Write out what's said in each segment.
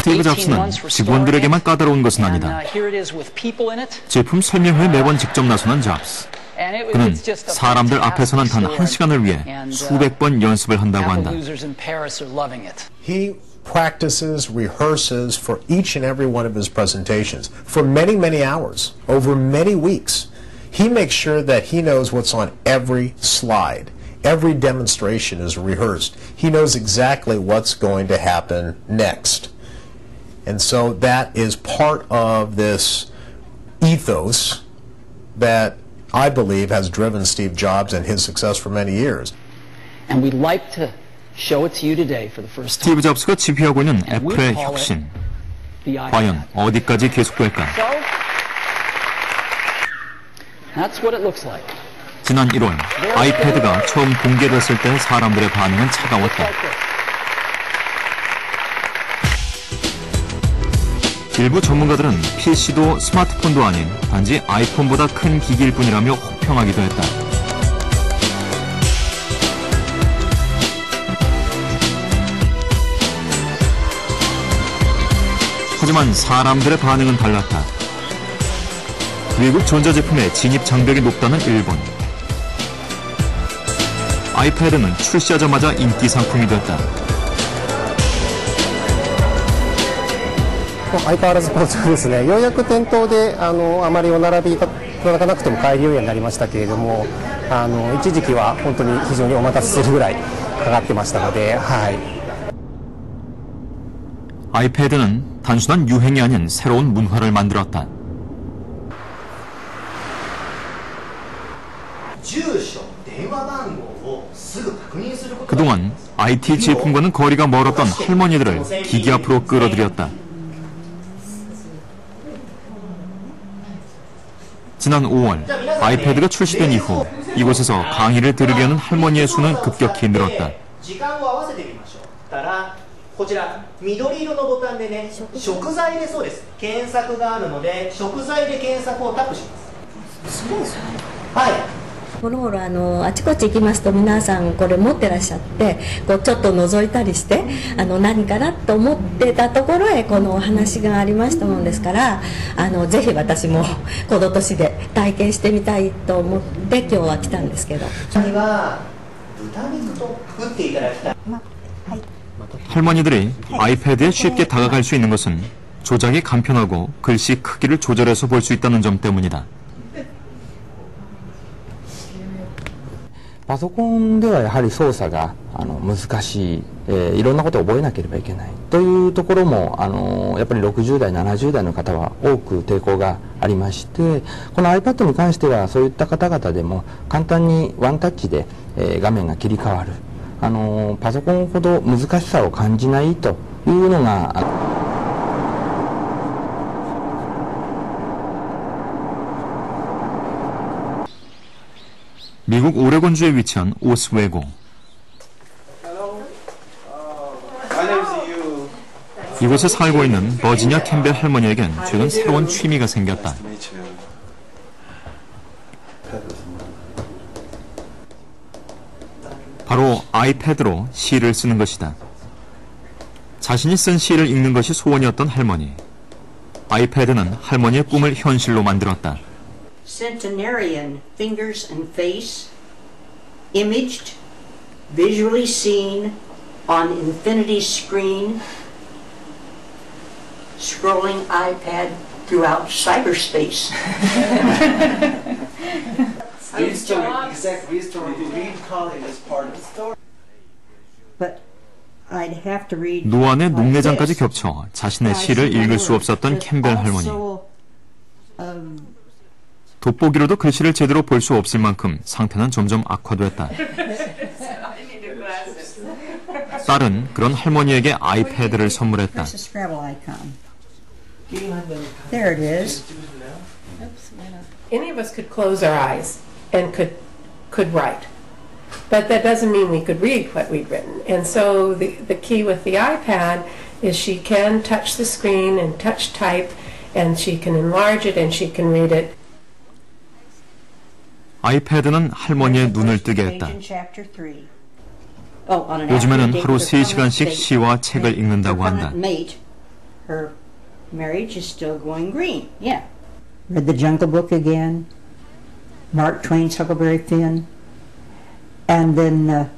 스티브 잡스는 직원들에게만 까다로운 것은 아니다. 제품 설명회에 매번 직접 나서는 잡스. 그는 사람들 앞에서는 단 1시간을 위해 수백 번 연습을 한다고 한다. He practices, rehearses for each and every one of his presentations for many, many hours, over many weeks. He makes sure that he knows what's on every slide. Every demonstration is rehearsed. He knows exactly what's going to happen next. And so that is part of this ethos that I believe has driven Steve Jobs and his success for many years. And we'd like to show it to you today for the first time. 스티브 잡스가 지휘하고 있는 애플의 혁신. 과연 어디까지 계속될까? That's what it looks like. 지난 1월 아이패드가 처음 공개됐을 때 사람들의 반응은 차가웠다. 일부 전문가들은 PC도 스마트폰도 아닌 단지 아이폰보다 큰 기기일 뿐이라며 혹평하기도 했다. 하지만 사람들의 반응은 달랐다. 미국 전자제품의 진입 장벽이 높다는 일본. 아이패드는 출시하자마자 인기 상품이 됐다. 相変わらず好調ですね。ようやく店頭であまりお並びいただかなくても買えるようになりましたけれども、一時期は本当に非常にお待たせするぐらいかかってましたので、はい。 아이패드는 단순한 유행이 아닌 새로운 문화를 만들었다. 그동안 IT 제품과는 거리가 멀었던 할머니들을 기기 앞으로 끌어들였다. 지난 5월 아이패드가 출시된 이후 이곳에서 강의를 들으려는 할머니의 수는 급격히 늘었다. こちら緑色のボタンでね、食材でそうです。検索があるので、食材で検索をタップします。すごいですね。はい。もろもろあちこち行きますと皆さんこれ持ってらっしゃってこうちょっと覗いたりして何かなと思ってたところへこのお話がありましたもんですからぜひ私もこの年で体験してみたいと思って今日は来たんですけど。には豚肉と打っていただきたい。はい。 할머니들이 아이패드에 쉽게 다가갈 수 있는 것은 조작이 간편하고 글씨 크기를 조절해서 볼 수 있다는 점 때문이다. パソコンではやはり操作が難しい、いろんなことを覚えなければいけないというところもやっぱり60代、70代の方は多く抵抗がありまして、この iPad に関してはそういった方々でも簡単にワンタッチで、画面が切り替わる。 パソコンほど難しさを感じないというのが 미국 오레곤주에 위치한 오스웨고. 이곳에 살고 있는 버지니아 캠벨 할머니에겐 최근 새로운 취미가 생겼다. 바로 아이패드로 시를 쓰는 것이다. 자신이 쓴 시를 읽는 것이 소원이었던 할머니. 아이패드는 할머니의 꿈을 현실로 만들었다. Centenarian fingers and face, imaged, visually seen on infinity screen, scrolling iPad throughout cyberspace. 노안의 눈내장까지 겹쳐 자신의 시를 읽을 수 없었던 캠벨 할머니. 돋보기로도 글씨를 제대로 볼 수 없을 만큼 상태는 점점 악화됐다. 딸은 그런 할머니에게 아이패드를 선물했다. There it is. Any of us could close our eyes and could write. But that doesn't mean we could read what we'd written. And so the key with the iPad is she can touch the screen and touch type and she can enlarge it and she can read it. 아이패드는 할머니의 눈을 뜨게 했다. 요즘에는 하루 3시간씩 시와 책을 읽는다고 한다. her marriage is still going green. Yeah. Read the Jungle Book again, Mark Twain's Huckleberry Finn, and then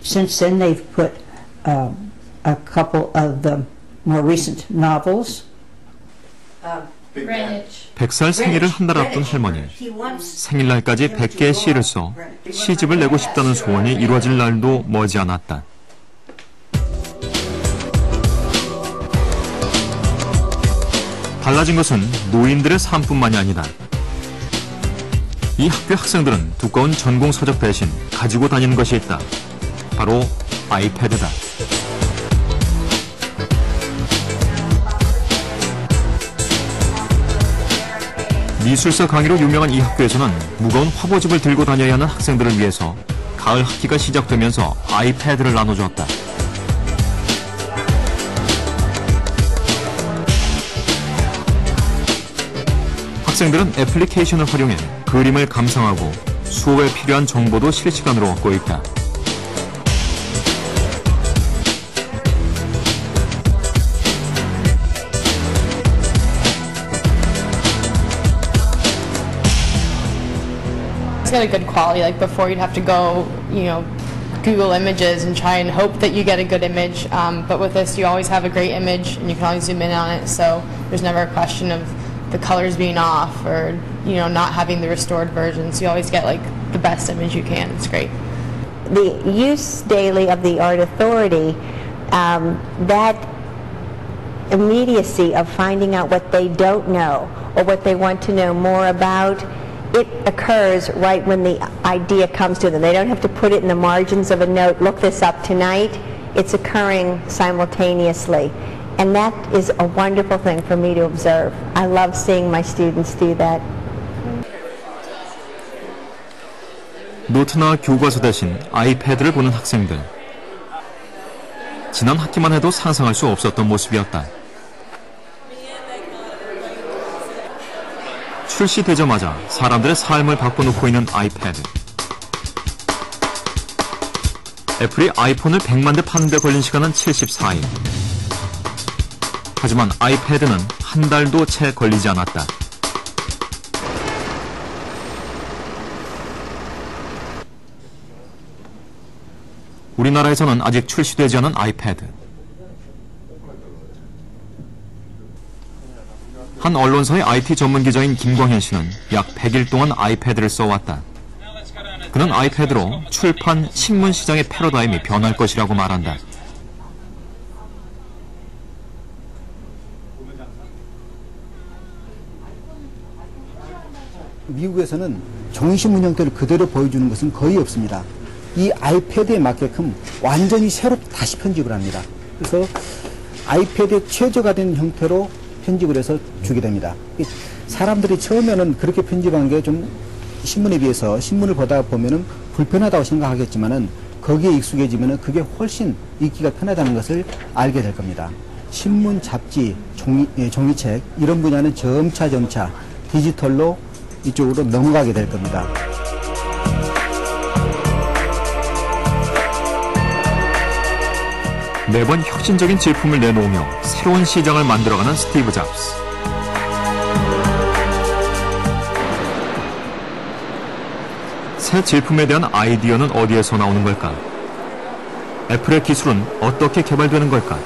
since then they've put a couple of the more recent novels. 100살 생일을 한 달 앞둔 할머니. 생일날까지 100개의 시를 써 시집을 내고 싶다는 소원이 이루어질 날도 머지않았다. 달라진 것은 노인들의 삶뿐만이 아니다. 이 학교 학생들은 두꺼운 전공 서적 대신 가지고 다니는 것이 있다. 바로 아이패드다. 미술사 강의로 유명한 이 학교에서는 무거운 화보집을 들고 다녀야 하는 학생들을 위해서 가을 학기가 시작되면서 아이패드를 나눠주었다. 학생들은 애플리케이션을 활용해 그림을 감상하고 수업에 필요한 정보도 실시간으로 얻고 있다. It's got a good quality. Like before, you'd have to go, Google images and try and hope that you get a good image. But with this, you always have a great image, and you can always zoom in on it. So there's never a question of the colors being off or not having the restored version. So you always get like the best image you can. It's great. The use daily of the Art Authority, that immediacy of finding out what they don't know or what they want to know more about, it occurs right when the idea comes to them. They don't have to put it in the margins of a note, look this up tonight. It's occurring simultaneously. And that is a wonderful thing for me to observe. I love seeing my students do that. 노트나 교과서 대신 아이패드를 보는 학생들. 지난 학기만 해도 상상할 수 없었던 모습이었다. 출시되자마자 사람들의 삶을 바꿔놓고 있는 아이패드. 애플이 아이폰을 100만 대 파는 데 걸린 시간은 74일. 하지만 아이패드는 한 달도 채 걸리지 않았다. 우리나라에서는 아직 출시되지 않은 아이패드. 한 언론사의 IT 전문 기자인 김광현 씨는 약 100일 동안 아이패드를 써왔다. 그는 아이패드로 출판, 신문 시장의 패러다임이 변할 것이라고 말한다. 미국에서는 종이신문 형태를 그대로 보여주는 것은 거의 없습니다. 이 아이패드에 맞게끔 완전히 새로 다시 편집을 합니다. 그래서 아이패드에 최저화된 형태로 편집을 해서 주게 됩니다. 사람들이 처음에는 그렇게 편집한 게 좀 신문에 비해서 신문을 보다 보면은 불편하다고 생각하겠지만은 거기에 익숙해지면은 그게 훨씬 읽기가 편하다는 것을 알게 될 겁니다. 신문, 잡지, 종이책 이런 분야는 점차 디지털로 이쪽으로 넘어가게 될 겁니다. 매번 혁신적인 제품을 내놓으며 새로운 시장을 만들어가는 스티브 잡스. 새 제품에 대한 아이디어는 어디에서 나오는 걸까? 애플의 기술은 어떻게 개발되는 걸까?